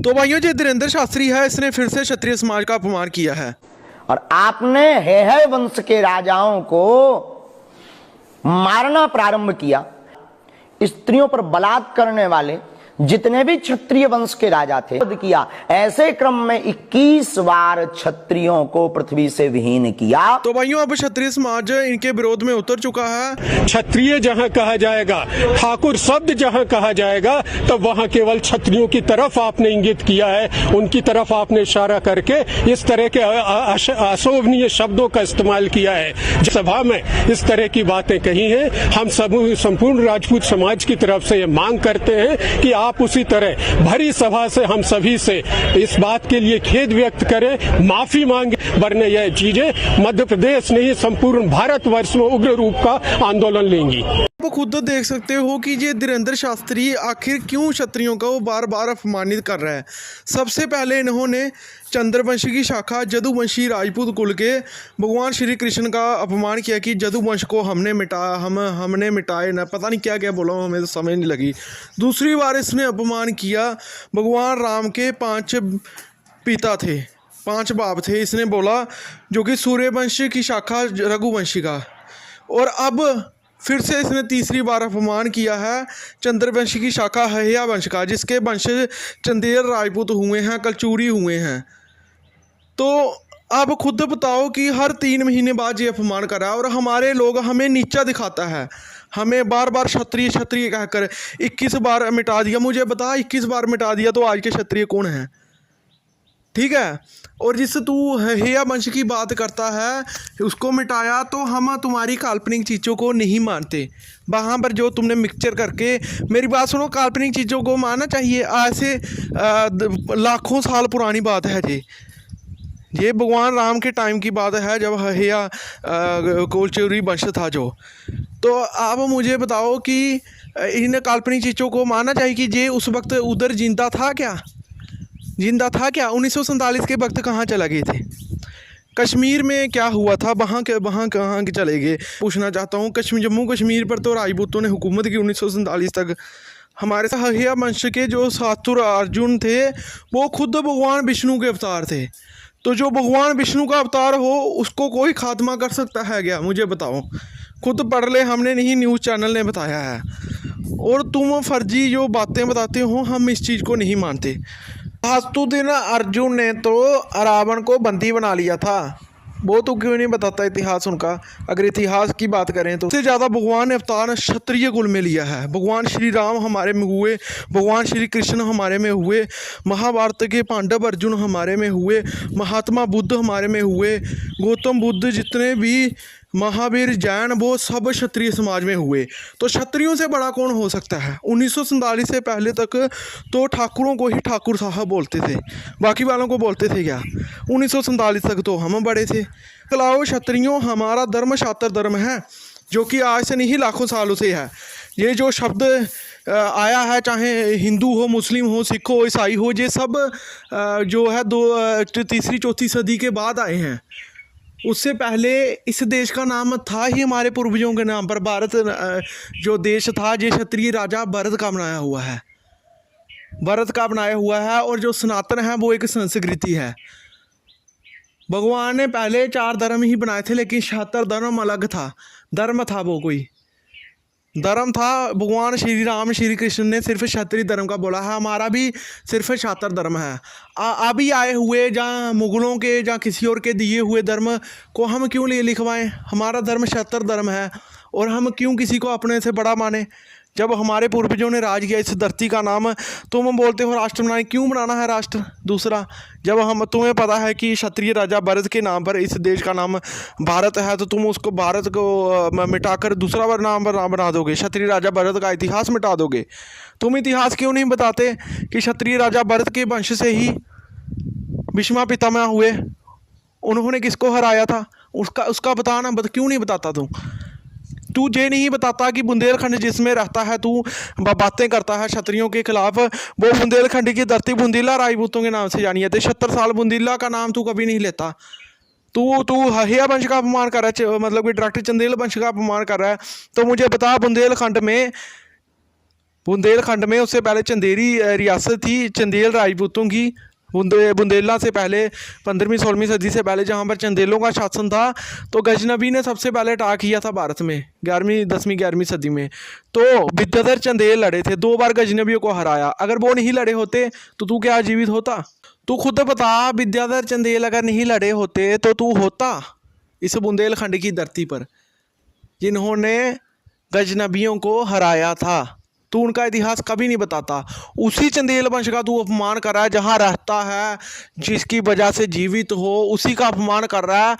तो भाइयों जो धीरेन्द्र शास्त्री है इसने फिर से क्षत्रिय समाज का अपमान किया है। और आपने हेहय वंश के राजाओं को मारना प्रारंभ किया। स्त्रियों पर बलात्कार करने वाले जितने भी क्षत्रिय वंश के राजा थे किया। ऐसे क्रम में 21 बार क्षत्रियों को पृथ्वी से विहीन किया। तो भाइयों अब क्षत्रिय समाज इनके विरोध में उतर चुका है। क्षत्रिय जहां कहा जाएगा, ठाकुर शब्द जहां कहा जाएगा, तो वहां केवल क्षत्रियों की तरफ आपने इंगित किया है, उनकी तरफ आपने इशारा करके इस तरह के अशोभनीय शब्दों का इस्तेमाल किया है। सभा में इस तरह की बातें कही हैं। हम सब संपूर्ण राजपूत समाज की तरफ से ये मांग करते हैं कि आप उसी तरह भरी सभा से हम सभी से इस बात के लिए खेद व्यक्त करें, माफी मांगे, वरना यह चीजें मध्य प्रदेश नहीं संपूर्ण भारतवर्ष में उग्र रूप का आंदोलन लेंगी। आप खुद देख सकते हो कि ये धीरेन्द्र शास्त्री आखिर क्यों क्षत्रियों को बार बार अपमानित कर रहा है। सबसे पहले इन्होंने चंद्रवंश की शाखा जदुवंशी राजपूत कुल के भगवान श्री कृष्ण का अपमान किया कि जदुवंश को हमने मिटाए ना, पता नहीं क्या क्या बोला, हमें तो समझ नहीं लगी। दूसरी बार इसने अपमान किया भगवान राम के 5 पिता थे, 5 बाप थे, इसने बोला, जो कि सूर्यवंश की शाखा रघुवंशी का। और अब फिर से इसने तीसरी बार अपमान किया है चंद्रवंश की शाखा हया वंश का, जिसके वंश चंदेल राजपूत हुए हैं, कलचूरी हुए हैं। तो अब खुद बताओ कि हर 3 महीने बाद ये अपमान कर रहा है और हमारे लोग हमें नीचा दिखाता है, हमें बार बार क्षत्रिय क्षत्रिय कहकर 21 बार मिटा दिया। मुझे बता 21 बार मिटा दिया तो आज के क्षत्रिय कौन है? ठीक है। और जिससे तू हेया वंश की बात करता है उसको मिटाया, तो हम तुम्हारी काल्पनिक चीज़ों को नहीं मानते। वहाँ पर जो तुमने मिक्सचर करके, मेरी बात सुनो, काल्पनिक चीज़ों को मानना चाहिए। ऐसे लाखों साल पुरानी बात है ये भगवान राम के टाइम की बात है, जब हेया कोलचूरी वंश था जो। तो आप मुझे बताओ कि इन काल्पनिक चीज़ों को मानना चाहिए कि ये उस वक्त उधर जिंदा था क्या? 1947 के वक्त कहाँ चला गए थे? कश्मीर में क्या हुआ था? वहाँ कहाँ के चले गए? पूछना चाहता हूँ। जम्मू कश्मीर पर तो राजपूतों ने हुकूमत की 1947 तक। हमारे साथ हया वंश के जो सातुर अर्जुन थे वो खुद भगवान विष्णु के अवतार थे। तो जो भगवान विष्णु का अवतार हो उसको कोई खात्मा कर सकता है क्या? मुझे बताओ, खुद पढ़ ले, हमने नहीं, न्यूज़ चैनल ने बताया है। और तुम फर्जी जो बातें बताते हो, हम इस चीज़ को नहीं मानते। दिन अर्जुन ने तो रावण को बंदी बना लिया था, वो तो क्यों नहीं बताता इतिहास उनका? अगर इतिहास की बात करें तो सबसे ज़्यादा भगवान ने अवतार क्षत्रिय कुल में लिया है। भगवान श्री राम हमारे में हुए, भगवान श्री कृष्ण हमारे में हुए, महाभारत के पांडव अर्जुन हमारे में हुए, महात्मा बुद्ध हमारे में हुए, गौतम बुद्ध, जितने भी महावीर, जैन, वो सब क्षत्रिय समाज में हुए। तो क्षत्रियों से बड़ा कौन हो सकता है? 1947 से पहले तक तो ठाकुरों को ही ठाकुर साहब बोलते थे, बाकी वालों को बोलते थे क्या? 1947 तक तो हम बड़े थे। कलाओ क्षत्रियों, हमारा धर्म शातर धर्म है, जो कि आज से नहीं लाखों सालों से है। ये जो शब्द आया है, चाहे हिंदू हो, मुस्लिम हो, सिख हो, ईसाई हो, ये सब जो है 3री 4थी सदी के बाद आए हैं। उससे पहले इस देश का नाम था ही हमारे पूर्वजों के नाम पर। भारत जो देश था, ये क्षत्रिय राजा भरत का बनाया हुआ है, भरत का बनाया हुआ है। और जो सनातन है वो एक संस्कृति है। भगवान ने पहले 4 धर्म ही बनाए थे, लेकिन 76 धर्म अलग था। धर्म था वो कोई धर्म था। भगवान श्री राम श्री कृष्ण ने सिर्फ क्षत्रिय धर्म का बोला है, हमारा भी सिर्फ 76 धर्म है। अभी आए हुए जहाँ मुगलों के, जहाँ किसी और के दिए हुए धर्म को हम क्यों लिखवाएं? हमारा धर्म 76 धर्म है, और हम क्यों किसी को अपने से बड़ा माने? जब हमारे पूर्वजों ने राज किया इस धरती का नाम, तुम बोलते हो राष्ट्र बनाए, क्यों बनाना है राष्ट्र दूसरा? जब तुम्हें पता है कि क्षत्रिय राजा भरत के नाम पर इस देश का नाम भारत है, तो तुम उसको भारत को मिटाकर दूसरा नाम बना दोगे, क्षत्रिय राजा भरत का इतिहास मिटा दोगे। तुम इतिहास क्यों नहीं बताते कि क्षत्रिय राजा भरत के वंश से ही भीष्म पितामह हुए? उन्होंने किसको हराया था? उसका बताना क्यों नहीं बताता तू ये नहीं बताता कि बुंदेलखंड जिसमें रहता है तू बातें करता है क्षत्रियों के खिलाफ, वो बुंदेलखंड की धरती बुंदीला राजपूतों के नाम से जानी है। 76 साल बुंदीला का नाम तू कभी नहीं लेता। तू हया वंश का अपमान कर रहा है, मतलब कि डायरेक्ट चंदेल वंश का अपमान कर रहा है। तो मुझे बता, बुंदेलखंड में बुंदेलखंड में उससे पहले चंदेरी रियासत थी, चंदेल राजपूतों की। बुंदेला से पहले 15वीं-16वीं सदी से पहले जहाँ पर चंदेलों का शासन था, तो गजनबी ने सबसे पहले अटैक किया था भारत में 11वीं सदी में। तो विद्याधर चंदेल लड़े थे, 2 बार गजनबियों को हराया। अगर वो नहीं लड़े होते तो तू क्या जीवित होता? तू खुद बता, विद्याधर चंदेल अगर नहीं लड़े होते तो तू होता इस बुंदेलखंड की धरती पर जिन्होंने गजनबियों को हराया था? तू उनका इतिहास कभी नहीं बताता। उसी चंदेल वंश का तू अपमान कर रहा है, जहाँ रहता है, जिसकी वजह से जीवित हो, उसी का अपमान कर रहा है।